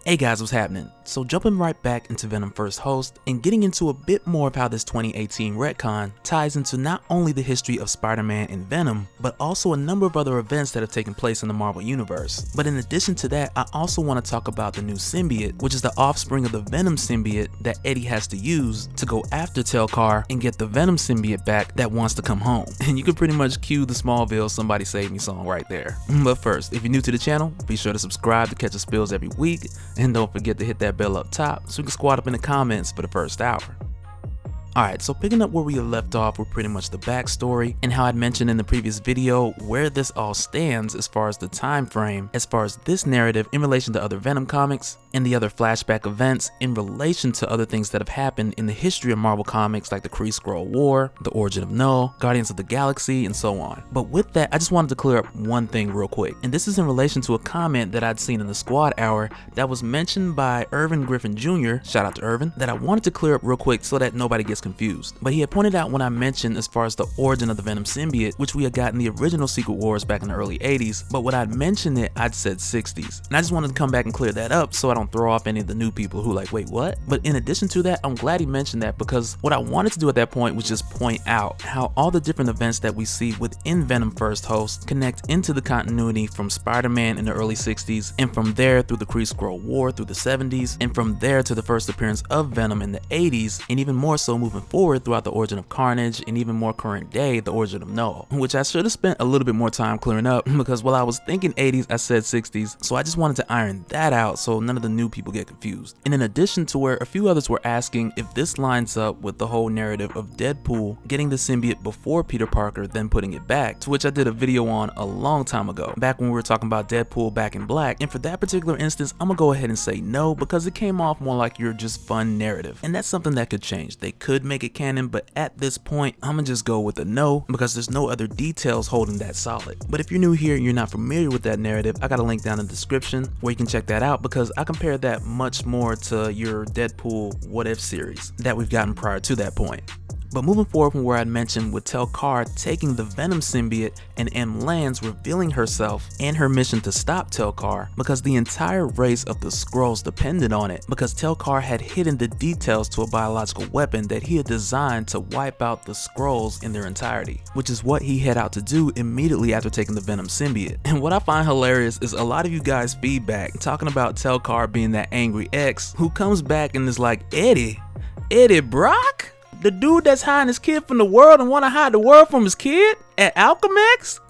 Hey guys, what's happening? So jumping right back into Venom First Host and getting into a bit more of how this 2018 retcon ties into not only the history of Spider-Man and Venom, but also a number of other events that have taken place in the Marvel Universe. But in addition to that, I also want to talk about the new Symbiote, which is the offspring of the Venom symbiote that Eddie has to use to go after Tel-Kar and get the Venom symbiote back that wants to come home. And you can pretty much cue the Smallville Somebody Save Me song right there. But first, if you're new to the channel, be sure to subscribe to catch the spills every week. And don't forget to hit that bell up top so we can squad up in the comments for the first hour. Alright, so picking up where we left off with pretty much the backstory and how I'd mentioned in the previous video where this all stands as far as the time frame, as far as this narrative in relation to other Venom comics and the other flashback events in relation to other things that have happened in the history of Marvel Comics like the Kree Skrull War, the Origin of Knull, Guardians of the Galaxy, and so on. But with that, I just wanted to clear up one thing real quick, and this is in relation to a comment that I'd seen in the Squad Hour that was mentioned by Irvin Griffin Jr., shout out to Irvin, that I wanted to clear up real quick so that nobody gets confused. But he had pointed out when I mentioned as far as the origin of the Venom symbiote, which we had got in the original Secret Wars back in the early 80s, but when I'd mentioned it, I'd said 60s. And I just wanted to come back and clear that up so I don't throw off any of the new people who like, wait, what? But in addition to that, I'm glad he mentioned that because what I wanted to do at that point was just point out how all the different events that we see within Venom First Host connect into the continuity from Spider-Man in the early 60s, and from there through the Kree Skrull War through the 70s, and from there to the first appearance of Venom in the 80s, and even more so moving forward throughout the Origin of Carnage, and even more current day, the Origin of Knull, which I should have spent a little bit more time clearing up because while I was thinking 80s, I said 60s, so I just wanted to iron that out so none of the new people get confused. And in addition to where a few others were asking if this lines up with the whole narrative of Deadpool getting the symbiote before Peter Parker then putting it back, to which I did a video on a long time ago, back when we were talking about Deadpool Back in Black, and for that particular instance, I'm gonna go ahead and say no because it came off more like your just fun narrative, and that's something that could change. They could make it canon, but at this point, I'm gonna just go with a no because there's no other details holding that solid. But if you're new here and you're not familiar with that narrative, I got a link down in the description where you can check that out because I compared that much more to your Deadpool What If series that we've gotten prior to that point. But moving forward from where I'd mentioned with Tel-Kar taking the Venom symbiote and M. Lance revealing herself and her mission to stop Tel-Kar because the entire race of the Skrulls depended on it, because Tel-Kar had hidden the details to a biological weapon that he had designed to wipe out the Skrulls in their entirety, which is what he head out to do immediately after taking the Venom symbiote. And what I find hilarious is a lot of you guys' feedback talking about Tel-Kar being that angry ex who comes back and is like, Eddie Brock? The dude that's hiding his kid from the world and want to hide the world from his kid at Alchemax?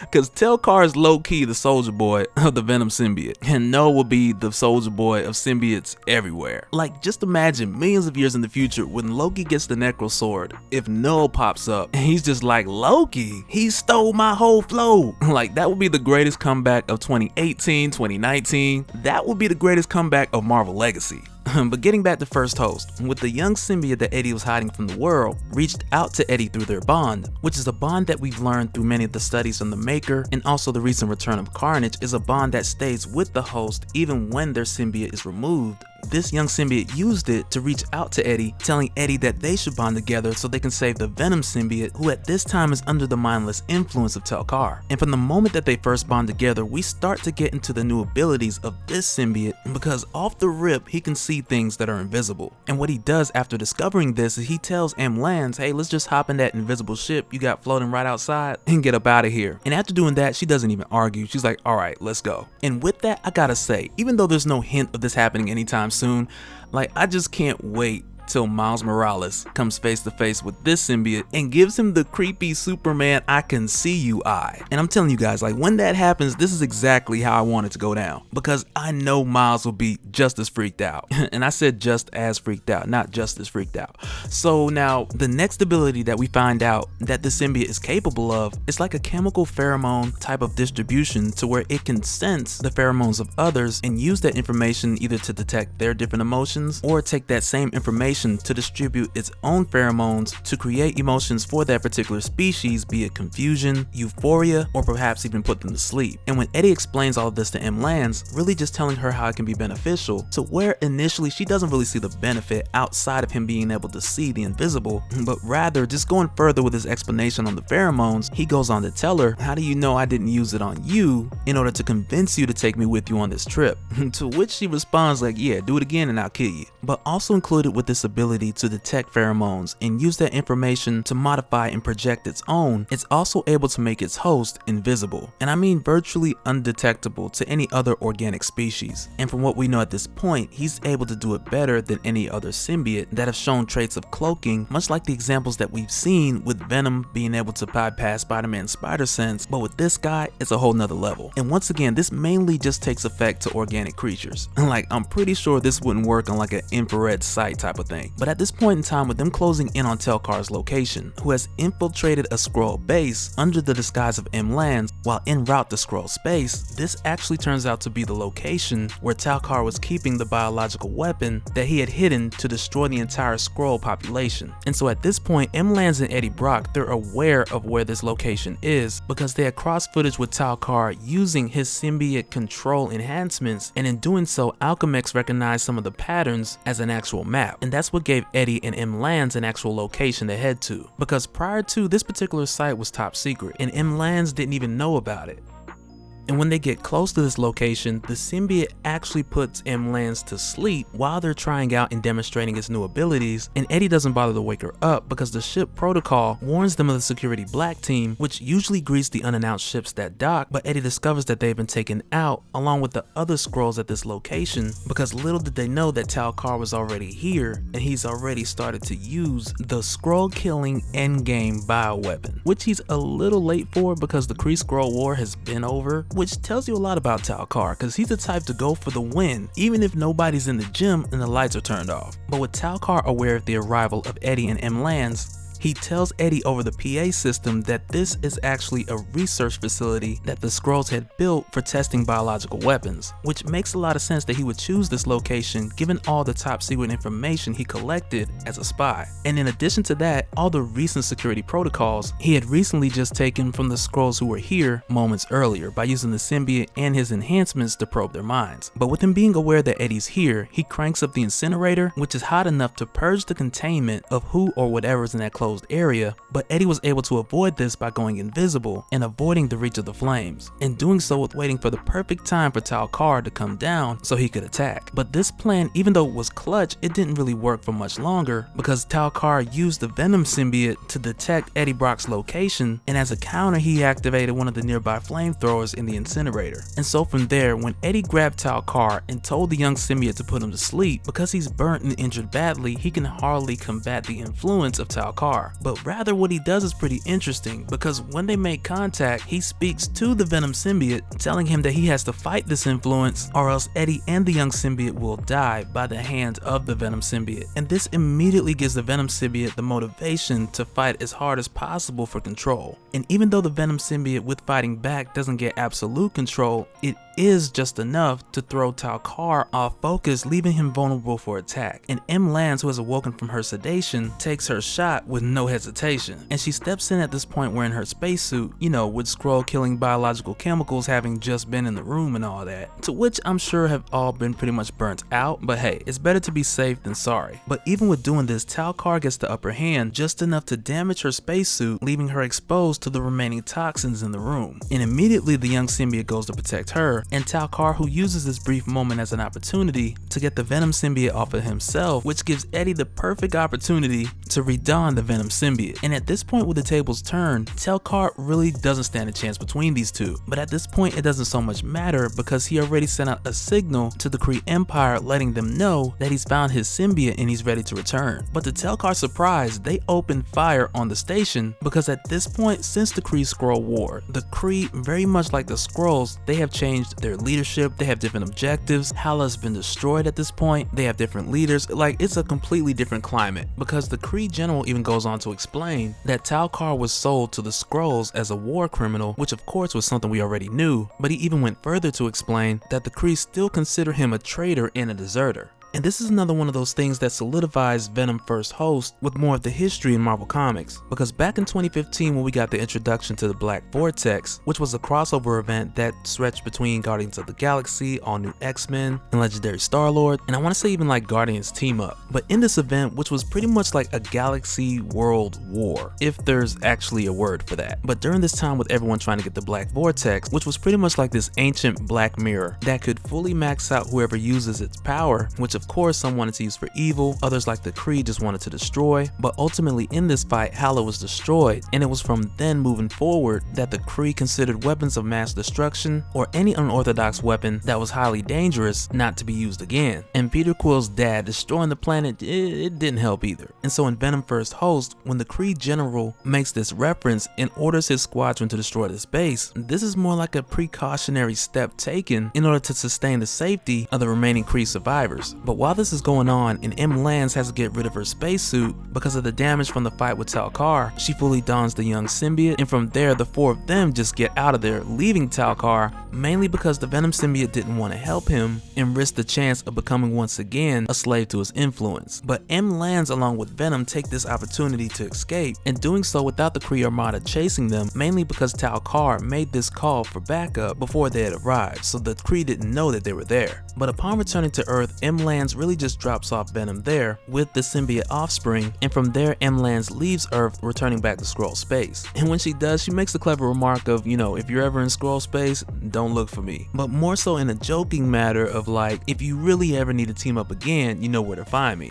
Because Tel-Kar is low-key the soldier boy of the Venom symbiote, and Knull will be the soldier boy of symbiotes everywhere. Like, just imagine millions of years in the future when Loki gets the Necro Sword, if Knull pops up and he's just like, Loki, he stole my whole flow. Like, that would be the greatest comeback of 2018, 2019. That would be the greatest comeback of Marvel Legacy. But getting back to First Host, with the young symbiote that Eddie was hiding from the world, reached out to Eddie through their bond, which is a bond that we've learned through many of the studies from the Maker, and also the recent return of Carnage is a bond that stays with the host even when their symbiote is removed. This young symbiote used it to reach out to Eddie, telling Eddie that they should bond together so they can save the Venom symbiote, who at this time is under the mindless influence of Tel-Kar. And from the moment that they first bond together, we start to get into the new abilities of this symbiote, because off the rip, he can see things that are invisible. And what he does after discovering this is he tells M. Lance, hey, let's just hop in that invisible ship you got floating right outside and get up out of here. And after doing that, she doesn't even argue. She's like, all right, let's go. And with that, I gotta say, even though there's no hint of this happening anytime soon, like, I just can't wait till Miles Morales comes face to face with this symbiote and gives him the creepy Superman I can see you eye. And I'm telling you guys, like, when that happens, this is exactly how I want it to go down, because I know Miles will be just as freaked out. And I said just as freaked out, not just as freaked out. So now the next ability that we find out that the symbiote is capable of is like a chemical pheromone type of distribution, to where it can sense the pheromones of others and use that information either to detect their different emotions or take that same information location to distribute its own pheromones to create emotions for that particular species, be it confusion, euphoria, or perhaps even put them to sleep. And when Eddie explains all of this to M. Lance, really just telling her how it can be beneficial, to where initially she doesn't really see the benefit outside of him being able to see the invisible, but rather just going further with his explanation on the pheromones, he goes on to tell her, how do you know I didn't use it on you in order to convince you to take me with you on this trip? To which she responds like, yeah, do it again and I'll kill you. But also included with this ability to detect pheromones and use that information to modify and project its own, it's also able to make its host invisible. And I mean virtually undetectable to any other organic species. And from what we know at this point, he's able to do it better than any other symbiote that have shown traits of cloaking, much like the examples that we've seen with Venom being able to bypass Spider-Man's spider sense, but with this guy, it's a whole nother level. And once again, this mainly just takes effect to organic creatures. Like, I'm pretty sure this wouldn't work on like an infrared sight type of thing. But at this point in time, with them closing in on Tel-Kar's location, who has infiltrated a Skrull base under the disguise of M. Lance while en route to Skrull space, this actually turns out to be the location where Tel-Kar was keeping the biological weapon that he had hidden to destroy the entire Skrull population. And so at this point, M. Lance and Eddie Brock, they're aware of where this location is because they had cross footage with Tel-Kar using his symbiote control enhancements, and in doing so, Alchemax recognized some of the patterns as an actual map. And that's what gave Eddie and M. Lance an actual location to head to, because prior to, this particular site was top secret and M. Lance didn't even know about it. And when they get close to this location, the symbiote actually puts M. Lance to sleep while they're trying out and demonstrating its new abilities, and Eddie doesn't bother to wake her up because the ship protocol warns them of the security black team, which usually greets the unannounced ships that dock, but Eddie discovers that they've been taken out along with the other Skrulls at this location, because little did they know that Tel-Kar was already here and he's already started to use the Skrull killing endgame bioweapon, which he's a little late for because the Kree Skrull war has been over, which tells you a lot about Tel-Kar because he's the type to go for the win even if nobody's in the gym and the lights are turned off. But with Tel-Kar aware of the arrival of Eddie and M. Lance, he tells Eddie over the PA system that this is actually a research facility that the Skrulls had built for testing biological weapons, which makes a lot of sense that he would choose this location given all the top secret information he collected as a spy. And in addition to that, all the recent security protocols he had recently just taken from the Skrulls who were here moments earlier by using the symbiote and his enhancements to probe their minds. But with him being aware that Eddie's here, he cranks up the incinerator, which is hot enough to purge the containment of who or whatever's in that closed area, but Eddie was able to avoid this by going invisible and avoiding the reach of the flames, and doing so with waiting for the perfect time for Tel-Kar to come down so he could attack. But this plan, even though it was clutch, it didn't really work for much longer because Tel-Kar used the Venom symbiote to detect Eddie Brock's location, and as a counter he activated one of the nearby flamethrowers in the incinerator. And so from there, when Eddie grabbed Tel-Kar and told the young symbiote to put him to sleep, because he's burnt and injured badly, he can hardly combat the influence of Tel-Kar. But rather what he does is pretty interesting, because when they make contact, he speaks to the Venom symbiote, telling him that he has to fight this influence or else Eddie and the young symbiote will die by the hand of the Venom symbiote. And this immediately gives the Venom symbiote the motivation to fight as hard as possible for control. And even though the Venom symbiote with fighting back doesn't get absolute control, it is just enough to throw Tel-Kar off focus, leaving him vulnerable for attack. And M. Lance, who has awoken from her sedation, takes her shot with no hesitation. And she steps in at this point wearing her spacesuit, you know, with Skrull killing biological chemicals having just been in the room and all that, to which I'm sure have all been pretty much burnt out, but hey, it's better to be safe than sorry. But even with doing this, Tel-Kar gets the upper hand just enough to damage her spacesuit, leaving her exposed to the remaining toxins in the room. And immediately the young symbiote goes to protect her, and Tel-Kar, who uses this brief moment as an opportunity to get the Venom symbiote off of himself, which gives Eddie the perfect opportunity to redon the Venom symbiote. And at this point with the tables turned, Tel-Kar really doesn't stand a chance between these two. But at this point it doesn't so much matter because he already sent out a signal to the Kree Empire letting them know that he's found his symbiote and he's ready to return. But to Tel-Kar's surprise, they open fire on the station because at this point, since the Kree Skrull War, the Kree, very much like the Skrulls, they have changed their leadership, they have different objectives, Hala's been destroyed at this point, they have different leaders, like it's a completely different climate, because the Kree general even goes on to explain that Tel-Kar was sold to the Skrulls as a war criminal, which of course was something we already knew, but he even went further to explain that the Kree still consider him a traitor and a deserter. And this is another one of those things that solidifies Venom First Host with more of the history in Marvel Comics, because back in 2015 when we got the introduction to the Black Vortex, which was a crossover event that stretched between Guardians of the Galaxy, All New X-Men, and Legendary Star-Lord, and I want to say even like Guardians Team Up. But in this event, which was pretty much like a galaxy world war, if there's actually a word for that. But during this time with everyone trying to get the Black Vortex, which was pretty much like this ancient black mirror that could fully max out whoever uses its power, which of course some wanted to use for evil, others like the Kree just wanted to destroy. But ultimately in this fight, Hala was destroyed, and it was from then moving forward that the Kree considered weapons of mass destruction or any unorthodox weapon that was highly dangerous not to be used again. And Peter Quill's dad destroying the planet, it didn't help either. And so in Venom First Host, when the Kree general makes this reference and orders his squadron to destroy this base, this is more like a precautionary step taken in order to sustain the safety of the remaining Kree survivors. But while this is going on and M. Lance has to get rid of her spacesuit because of the damage from the fight with Tel-Kar, she fully dons the young symbiote, and from there the four of them just get out of there, leaving Tel-Kar, mainly because the Venom symbiote didn't want to help him and risk the chance of becoming once again a slave to his influence. But M. Lance along with Venom take this opportunity to escape, and doing so without the Kree Armada chasing them, mainly because Tel-Kar made this call for backup before they had arrived, so the Kree didn't know that they were there. But upon returning to Earth, M. Lance really just drops off Venom there with the symbiote offspring, and from there M. Lance leaves Earth, returning back to Skrull space. And when she does, she makes the clever remark of, if you're ever in Skrull space, don't look for me. But more so in a joking matter of like, if you really ever need to team up again, you know where to find me.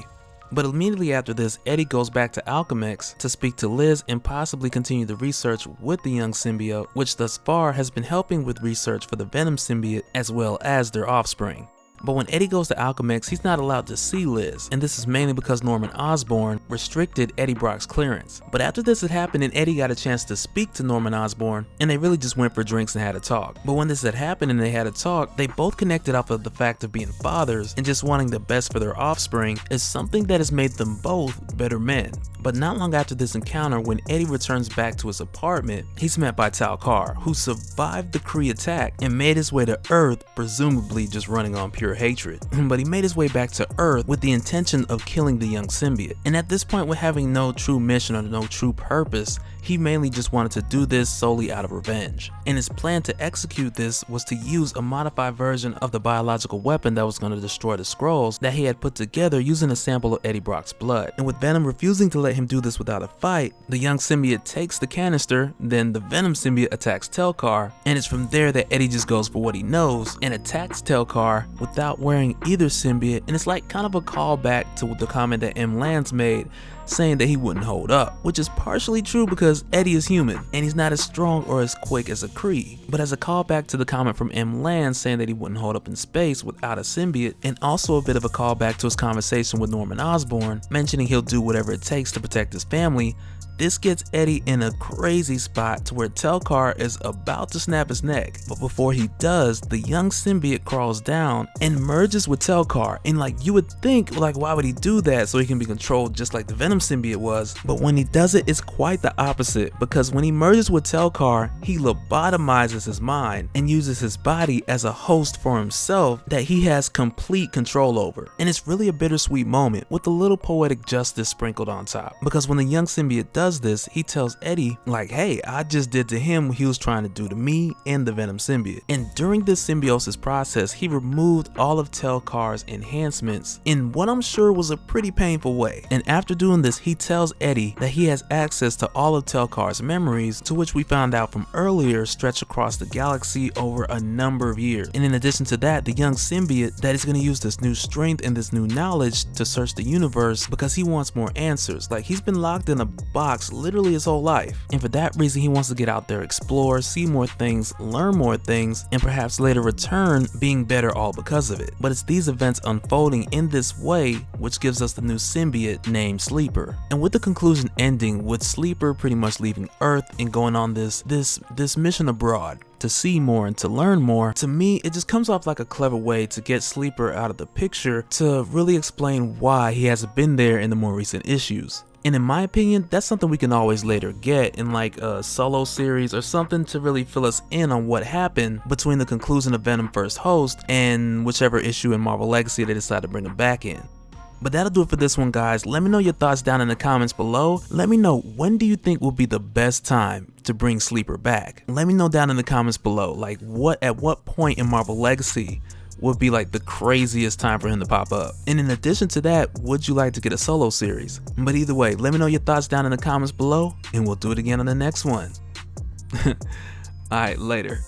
But immediately after this, Eddie goes back to Alchemax to speak to Liz and possibly continue the research with the young symbiote, which thus far has been helping with research for the Venom symbiote as well as their offspring. But when Eddie goes to Alchemax, he's not allowed to see Liz, and this is mainly because Norman Osborn restricted Eddie Brock's clearance. But after this had happened and Eddie got a chance to speak to Norman Osborn, and they really just went for drinks and had a talk. But when this had happened and they had a talk, they both connected off of the fact of being fathers and just wanting the best for their offspring is something that has made them both better men. But not long after this encounter, when Eddie returns back to his apartment, he's met by Tel-Kar, who survived the Kree attack and made his way to Earth, presumably just running on pure hatred. But he made his way back to Earth with the intention of killing the young symbiote. And at this point, with having no true mission or no true purpose, he mainly just wanted to do this solely out of revenge. And his plan to execute this was to use a modified version of the biological weapon that was going to destroy the Skrulls that he had put together using a sample of Eddie Brock's blood. And with Venom refusing to let him do this without a fight, the young symbiote takes the canister, then the Venom symbiote attacks Tel-Kar, and it's from there that Eddie just goes for what he knows and attacks Tel-Kar without wearing either symbiote. And it's like kind of a callback to the comment that M. Lance made, saying that he wouldn't hold up, which is partially true because Eddie is human and he's not as strong or as quick as a Kree, but as a callback to the comment from M. Lance saying that he wouldn't hold up in space without a symbiote, and also a bit of a callback to his conversation with Norman Osborn mentioning he'll do whatever it takes to protect his family. This gets Eddie in a crazy spot to where Tel-Kar is about to snap his neck, but before he does, the young symbiote crawls down and merges with Tel-Kar, and like you would think, like why would he do that so he can be controlled just like the Venom symbiote was? But when he does it, it's quite the opposite, because when he merges with Tel-Kar, he lobotomizes his mind and uses his body as a host for himself that he has complete control over. And it's really a bittersweet moment with a little poetic justice sprinkled on top, because when the young symbiote does this, he tells Eddie like, hey, I just did to him what he was trying to do to me and the Venom symbiote. And during this symbiosis process, he removed all of Tel-Kar's enhancements in what I'm sure was a pretty painful way. And after doing this, he tells Eddie that he has access to all of Tel-Kar's memories, to which we found out from earlier stretch across the galaxy over a number of years. And in addition to that, the young symbiote that is going to use this new strength and this new knowledge to search the universe because he wants more answers. Like, he's been locked in a box literally his whole life, and for that reason he wants to get out there, explore, see more things, learn more things, and perhaps later return being better all because of it. But it's these events unfolding in this way which gives us the new symbiote named Sleeper. And with the conclusion ending with Sleeper pretty much leaving Earth and going on this mission abroad to see more and to learn more, to me it just comes off like a clever way to get Sleeper out of the picture to really explain why he hasn't been there in the more recent issues. And in my opinion, that's something we can always later get in like a solo series or something to really fill us in on what happened between the conclusion of Venom First Host and whichever issue in Marvel Legacy they decide to bring him back in. But that'll do it for this one, guys. Let me know your thoughts down in the comments below. Let me know, when do you think will be the best time to bring Sleeper back? Let me know down in the comments below, like at what point in Marvel Legacy would be like the craziest time for him to pop up. And in addition to that, would you like to get a solo series? But either way, let me know your thoughts down in the comments below, and we'll do it again on the next one. Alright, later.